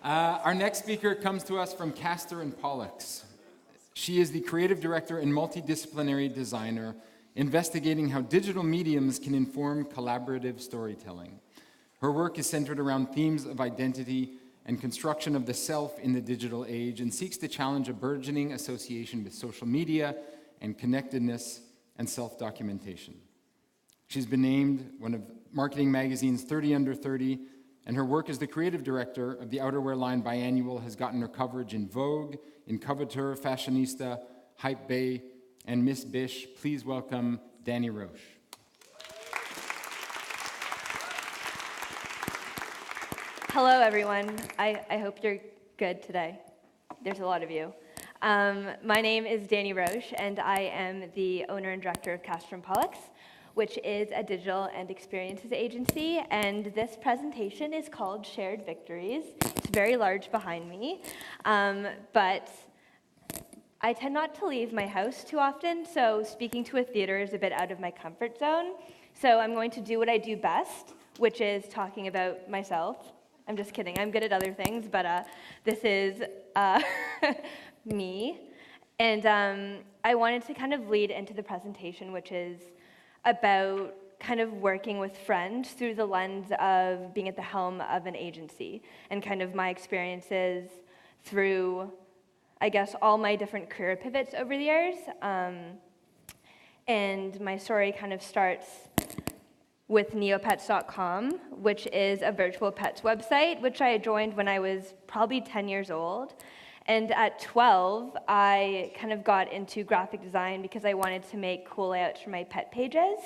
Our next speaker comes to us from Kastor and Pollux. She is the creative director and multidisciplinary designer, investigating how digital mediums can inform collaborative storytelling. Her work is centered around themes of identity and construction of the self in the digital age, and seeks to challenge a burgeoning association with social media and connectedness and self-documentation. She's been named one of Marketing Magazine's 30 Under 30, and her work as the creative director of the outerwear line Biannual has gotten her coverage in Vogue, in Coveteur, Fashionista, Hype Bay, and Miss Bish. Please welcome Dani Roche. Hello, everyone. I hope you're good today. There's a lot of you. My name is Dani Roche, and I am the owner and director of Castor and Pollux, which is a digital and experiences agency, and this presentation is called Shared Victories. It's very large behind me, but I tend not to leave my house too often, so speaking to a theater is a bit out of my comfort zone. So I'm going to do what I do best, which is talking about myself. I'm just kidding, I'm good at other things, but this is me. And I wanted to kind of lead into the presentation, which is about kind of working with friends through the lens of being at the helm of an agency, and kind of my experiences through, I guess, all my different career pivots over the years. And my story kind of starts with neopets.com, which is a virtual pets website, which I joined when I was probably 10 years old. And at 12, I kind of got into graphic design because I wanted to make cool layouts for my pet pages.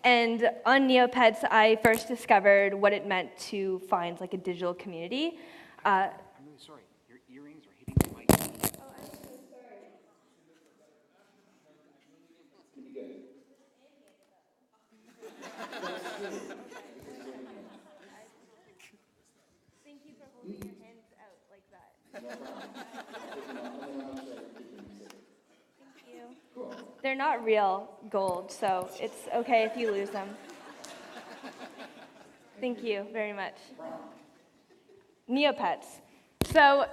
And on Neopets, I first discovered what it meant to find like a digital community. I'm really sorry, your earrings are hitting the mic. Oh, I'm so sorry. Thank you for holding your hands out like that. Thank you. They're not real gold, so it's okay if you lose them. Thank you very much. Neopets. So,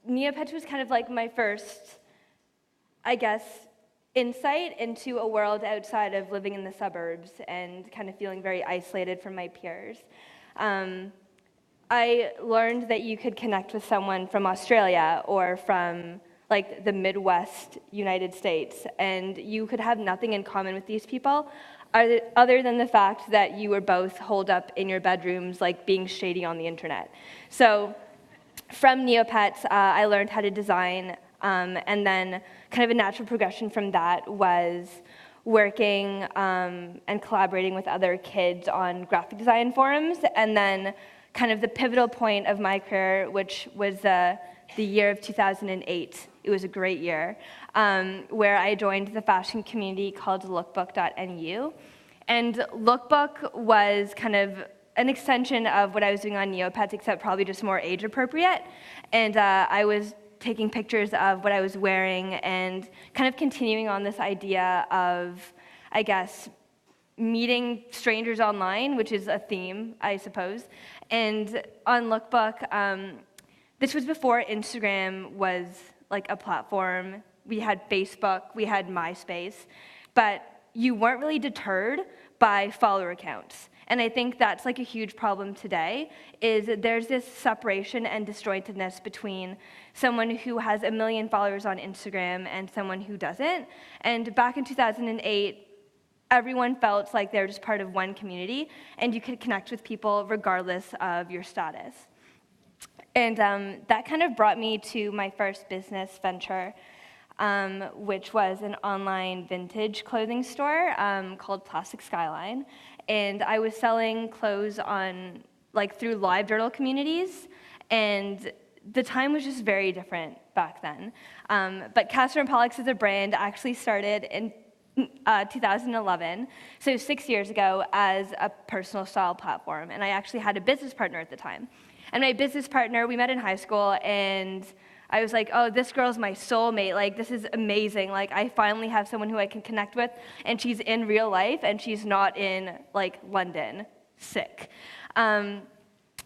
Neopets was kind of like my first, I guess, insight into a world outside of living in the suburbs and kind of feeling very isolated from my peers. I learned that you could connect with someone from Australia or from like the Midwest United States, and you could have nothing in common with these people other than the fact that you were both holed up in your bedrooms, like being shady on the internet. So from Neopets, I learned how to design, and then kind of a natural progression from that was working and collaborating with other kids on graphic design forums, and then kind of the pivotal point of my career, which was the year of 2008. It was a great year, where I joined the fashion community called lookbook.nu. And Lookbook was kind of an extension of what I was doing on Neopets, except probably just more age appropriate. And I was taking pictures of what I was wearing and kind of continuing on this idea of, I guess, meeting strangers online, which is a theme, I suppose. And on Lookbook, this was before Instagram was like a platform. We had Facebook, we had MySpace, but you weren't really deterred by follower accounts. And I think that's like a huge problem today, is there's this separation and disjointedness between someone who has 1 million followers on Instagram and someone who doesn't. And back in 2008, everyone felt like they were just part of one community, and you could connect with people regardless of your status. And that kind of brought me to my first business venture, which was an online vintage clothing store called Plastic Skyline. And I was selling clothes on, like, through live journal communities, and the time was just very different back then. But Castor and Pollux as a brand actually started in 2011, so 6 years ago, as a personal style platform. And I actually had a business partner at the time. And my business partner, we met in high school, and I was like, oh, this girl's my soulmate. Like, this is amazing. Like, I finally have someone who I can connect with, and she's in real life, and she's not in, like, London, sick.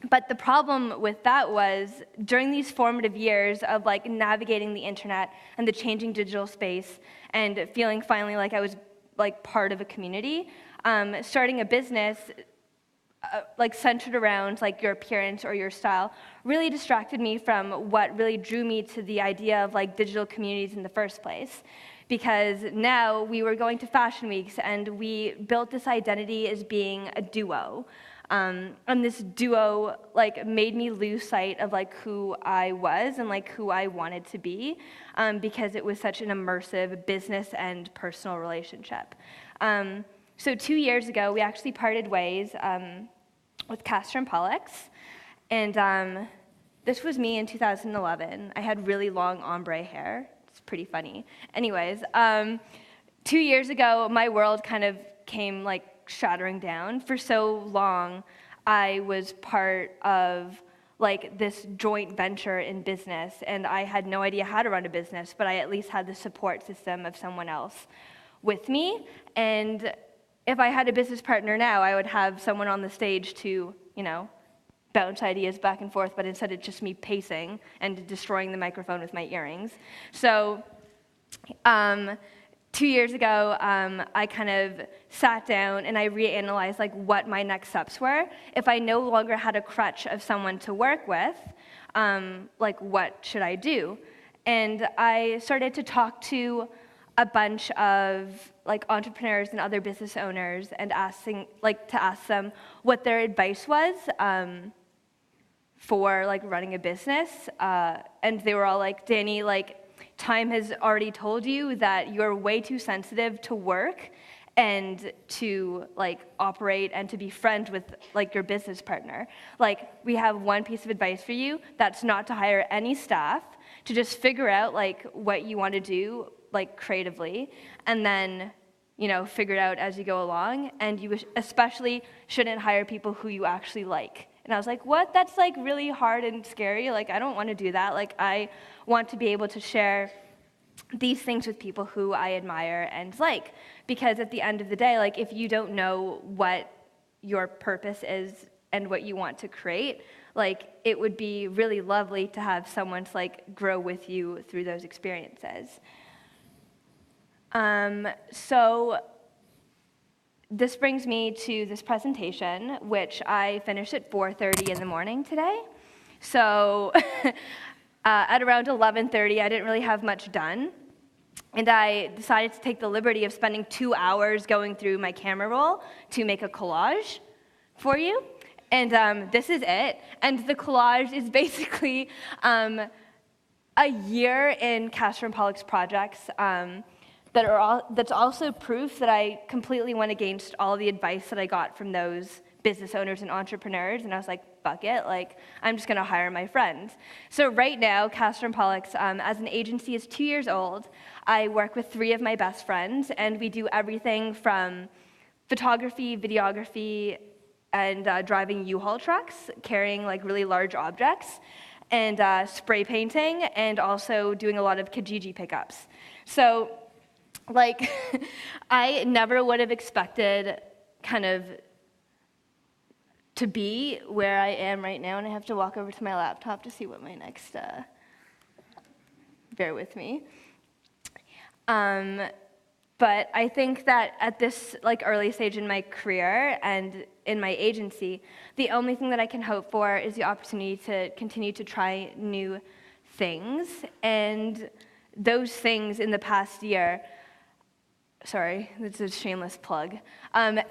But the problem with that was during these formative years of like navigating the internet and the changing digital space and feeling finally like I was like part of a community, starting a business like centered around like your appearance or your style really distracted me from what really drew me to the idea of like digital communities in the first place. Because now we were going to fashion weeks and we built this identity as being a duo. And this duo like made me lose sight of like who I was and like who I wanted to be, because it was such an immersive business and personal relationship. So 2 years ago, we actually parted ways with Kastor and Pollux, and this was me in 2011. I had really long ombre hair. It's pretty funny. Anyways, 2 years ago, my world kind of came like shattering down. For so long, I was part of like this joint venture in business, and I had no idea how to run a business, but I at least had the support system of someone else with me. And if I had a business partner now, I would have someone on the stage to, bounce ideas back and forth, but instead it's just me pacing and destroying the microphone with my earrings. So 2 years ago, I kind of sat down and I reanalyzed like what my next steps were. If I no longer had a crutch of someone to work with, like what should I do? And I started to talk to a bunch of like entrepreneurs and other business owners and ask them what their advice was for like running a business. And they were all like, Dani, like, time has already told you that you're way too sensitive to work and to like operate and to be friends with like your business partner. Like, we have one piece of advice for you. That's not to hire any staff, to just figure out like what you want to do like creatively, and then figure it out as you go along. And you especially shouldn't hire people who you actually like. And I was like, what? That's like really hard and scary. Like, I don't want to do that. Like, I want to be able to share these things with people who I admire and like. Because at the end of the day, like, if you don't know what your purpose is and what you want to create, like, it would be really lovely to have someone to like grow with you through those experiences. So this brings me to this presentation, which I finished at 4:30 in the morning today. So at around 11:30, I didn't really have much done. And I decided to take the liberty of spending 2 hours going through my camera roll to make a collage for you. And this is it. And the collage is basically a year in Castor and Pollux projects that's also proof that I completely went against all the advice that I got from those business owners and entrepreneurs, and I was like, fuck it, like, I'm just gonna hire my friends. So right now, Castor and Pollux, as an agency, is 2 years old. I work with 3 of my best friends, and we do everything from photography, videography, and driving U-Haul trucks, carrying like really large objects, and spray painting, and also doing a lot of Kijiji pickups. So, like, I never would have expected kind of to be where I am right now, and I have to walk over to my laptop to see what my next, bear with me. But I think that at this like early stage in my career and in my agency, the only thing that I can hope for is the opportunity to continue to try new things. And those things in the past year, sorry, this is a shameless plug,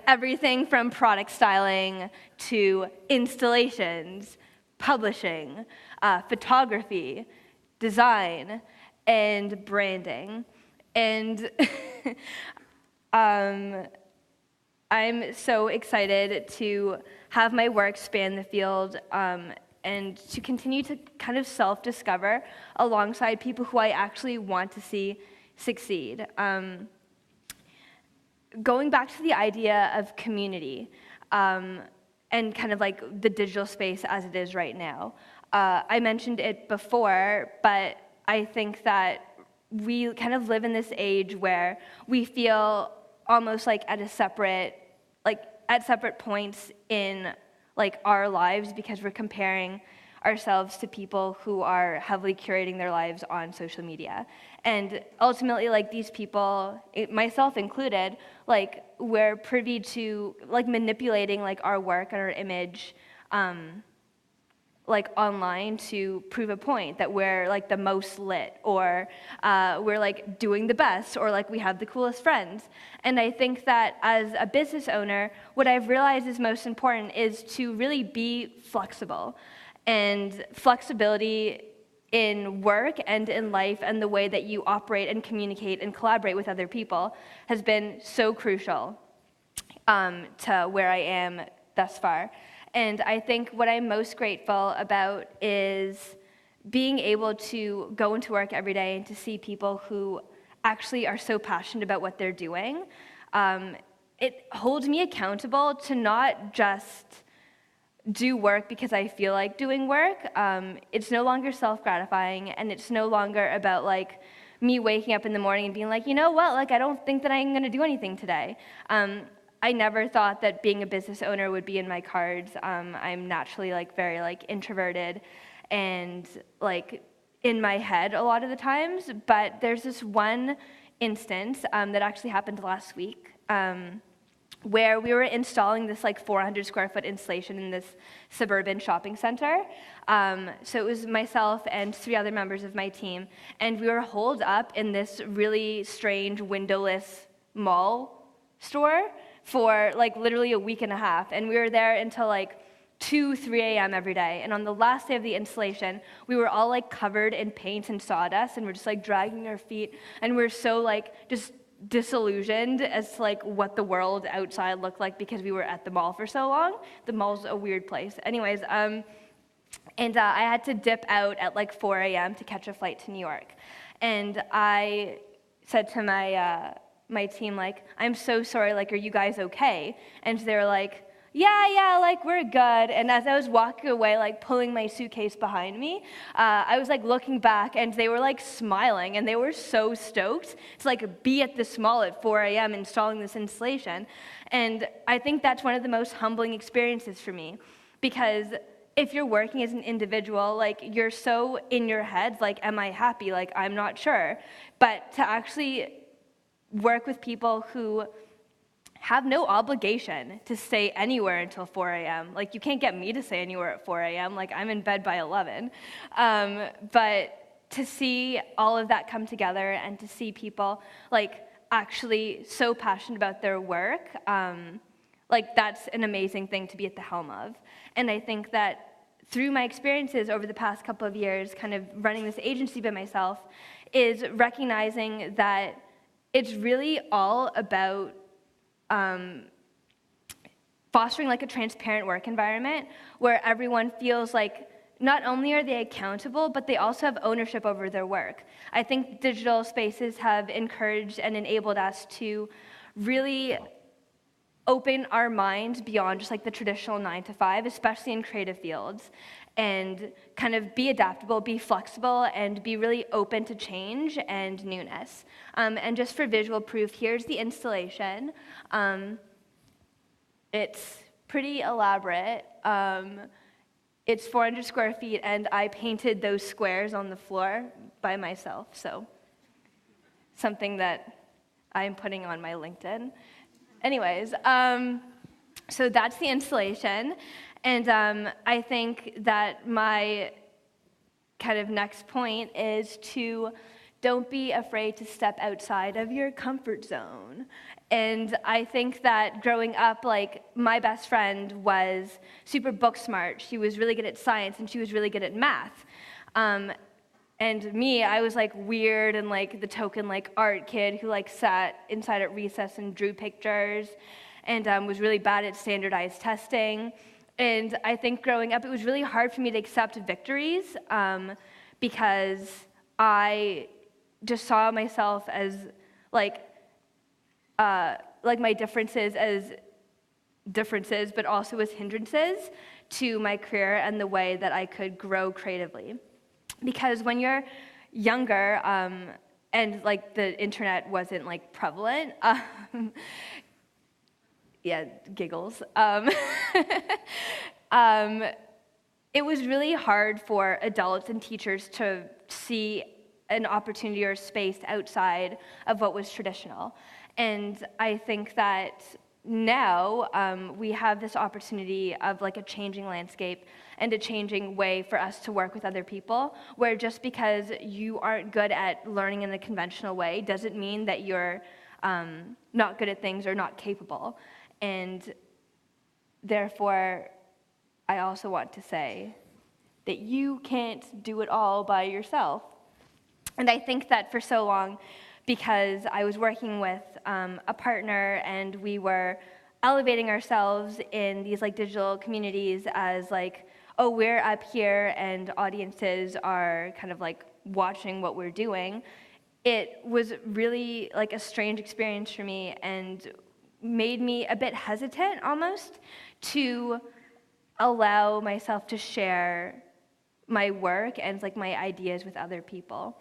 everything from product styling to installations, publishing, photography, design, and branding. And I'm so excited to have my work span the field and to continue to kind of self-discover alongside people who I actually want to see succeed. Going back to the idea of community and kind of like the digital space as it is right now, I mentioned it before, but I think that we kind of live in this age where we feel almost like at separate points in like our lives because we're comparing ourselves to people who are heavily curating their lives on social media. And ultimately, like these people, myself included, like we're privy to like manipulating like our work and our image like online to prove a point that we're like the most lit, or we're like doing the best, or like we have the coolest friends. And I think that as a business owner, what I've realized is most important is to really be flexible. And flexibility in work and in life and the way that you operate and communicate and collaborate with other people has been so crucial to where I am thus far. And I think what I'm most grateful about is being able to go into work every day and to see people who actually are so passionate about what they're doing. It holds me accountable to not just do work because I feel like doing work. It's no longer self-gratifying, and it's no longer about like me waking up in the morning and being like, you know what, like I don't think that I'm gonna do anything today. I never thought that being a business owner would be in my cards. I'm naturally like very like introverted and like in my head a lot of the times, but there's this one instance that actually happened last week where we were installing this like 400 square foot installation in this suburban shopping center. So it was myself and 3 other members of my team, and we were holed up in this really strange windowless mall store for like literally a week and a half, and we were there until like 2, 3 a.m. every day. And on the last day of the installation, we were all like covered in paint and sawdust, and we're just like dragging our feet, and we're so like just disillusioned as to like what the world outside looked like because we were at the mall for so long. The mall's a weird place. Anyways, I had to dip out at like 4 a.m. to catch a flight to New York. And I said to my team, like, I'm so sorry, like, are you guys okay? And they were like, yeah, like, we're good. And as I was walking away, like, pulling my suitcase behind me, I was, like, looking back, and they were, like, smiling, and they were so stoked to, like, be at this mall at 4 a.m. installing this installation. And I think that's one of the most humbling experiences for me, because if you're working as an individual, like, you're so in your head, like, am I happy? Like, I'm not sure. But to actually work with people who have no obligation to stay anywhere until 4 a.m. Like, you can't get me to stay anywhere at 4 a.m. Like, I'm in bed by 11. But to see all of that come together and to see people, like, actually so passionate about their work, like, that's an amazing thing to be at the helm of. And I think that through my experiences over the past couple of years, kind of running this agency by myself, is recognizing that it's really all about fostering like a transparent work environment where everyone feels like not only are they accountable, but they also have ownership over their work. I think digital spaces have encouraged and enabled us to really open our minds beyond just like the traditional 9 to 5, especially in creative fields, and kind of be adaptable, be flexible, and be really open to change and newness. And just for visual proof, here's the installation. It's pretty elaborate. It's 400 square feet, and I painted those squares on the floor by myself, so something that I'm putting on my LinkedIn. Anyways, so that's the installation, and I think that my kind of next point is to don't be afraid to step outside of your comfort zone. And I think that growing up, like, my best friend was super book smart. She was really good at science, and she was really good at math. And me, I was like weird and like the token like art kid who like sat inside at recess and drew pictures and was really bad at standardized testing. And I think growing up, it was really hard for me to accept victories because I just saw myself as like my differences as differences, but also as hindrances to my career and the way that I could grow creatively. Because when you're younger, and like the internet wasn't like prevalent, yeah, giggles. It was really hard for adults and teachers to see an opportunity or space outside of what was traditional. And I think that now we have this opportunity of like a changing landscape and a changing way for us to work with other people, where just because you aren't good at learning in the conventional way doesn't mean that you're not good at things or not capable. And therefore, I also want to say that you can't do it all by yourself. And I think that for so long, because I was working with a partner and we were elevating ourselves in these like digital communities as like, oh, we're up here and audiences are kind of like watching what we're doing, it was really like a strange experience for me and made me a bit hesitant almost to allow myself to share my work and like my ideas with other people.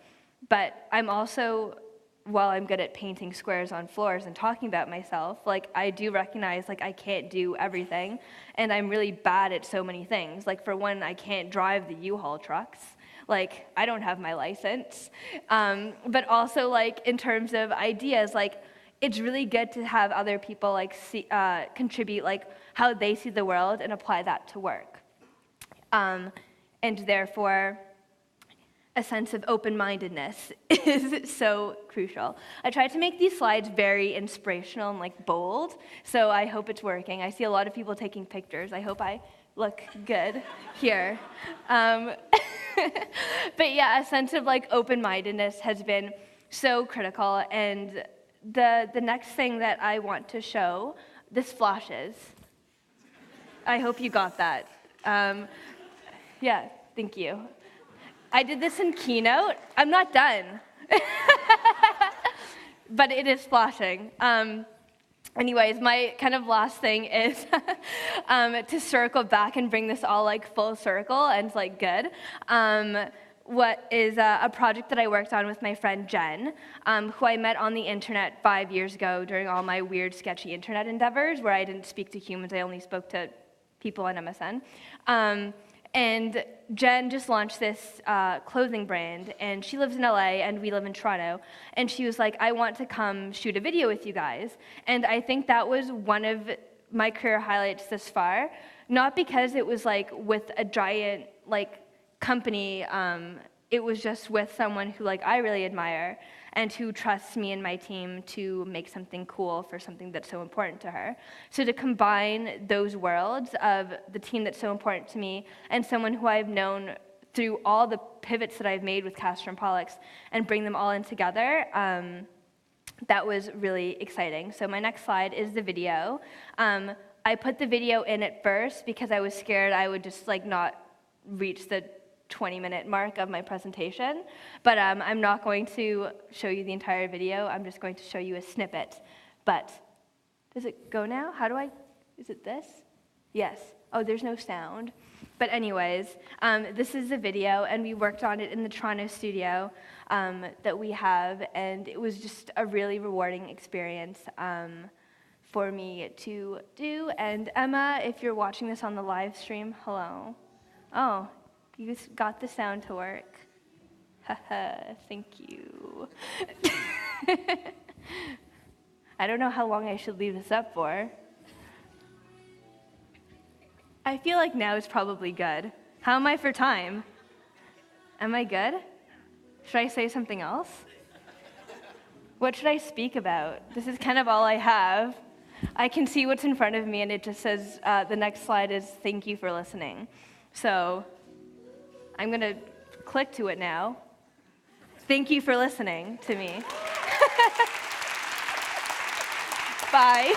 But I'm also, while I'm good at painting squares on floors and talking about myself, like I do recognize like I can't do everything and I'm really bad at so many things. Like for one, I can't drive the U-Haul trucks. Like I don't have my license. But also like in terms of ideas, like it's really good to have other people like contribute like how they see the world and apply that to work. And therefore, a sense of open-mindedness is so crucial. I tried to make these slides very inspirational and like bold, so I hope it's working. I see a lot of people taking pictures. I hope I look good here. But yeah, a sense of like open-mindedness has been so critical, and the next thing that I want to show, this flashes. I hope you got that. Yeah, thank you. I did this in Keynote. I'm not done. But it is flashing. Anyways, my kind of last thing is to circle back and bring this all like full circle and like good. What is a project that I worked on with my friend Jen, who I met on the internet 5 years ago during all my weird, sketchy internet endeavors where I didn't speak to humans, I only spoke to people on MSN. And Jen just launched this clothing brand, and she lives in LA, and we live in Toronto. And she was like, I want to come shoot a video with you guys. And I think that was one of my career highlights this far, not because it was like with a giant like company, it was just with someone who like I really admire and who trusts me and my team to make something cool for something that's so important to her. So to combine those worlds of the team that's so important to me and someone who I've known through all the pivots that I've made with Castor and Pollux and bring them all in together, that was really exciting. So my next slide is the video. I put the video in at first because I was scared I would just like not reach the 20-minute mark of my presentation, but I'm not going to show you the entire video. I'm just going to show you a snippet. But does it go now? How do I, is it this? Yes. Oh, there's no sound. But anyways, this is the video, and we worked on it in the Toronto studio that we have, and it was just a really rewarding experience for me to do. And Emma, if you're watching this on the live stream, hello. Oh, you got the sound to work. Haha, thank you. I don't know how long I should leave this up for. I feel like now is probably good. How am I for time? Am I good? Should I say something else? What should I speak about? This is kind of all I have. I can see what's in front of me, and it just says, the next slide is thank you for listening. So I'm going to click to it now. Thank you for listening to me. Bye.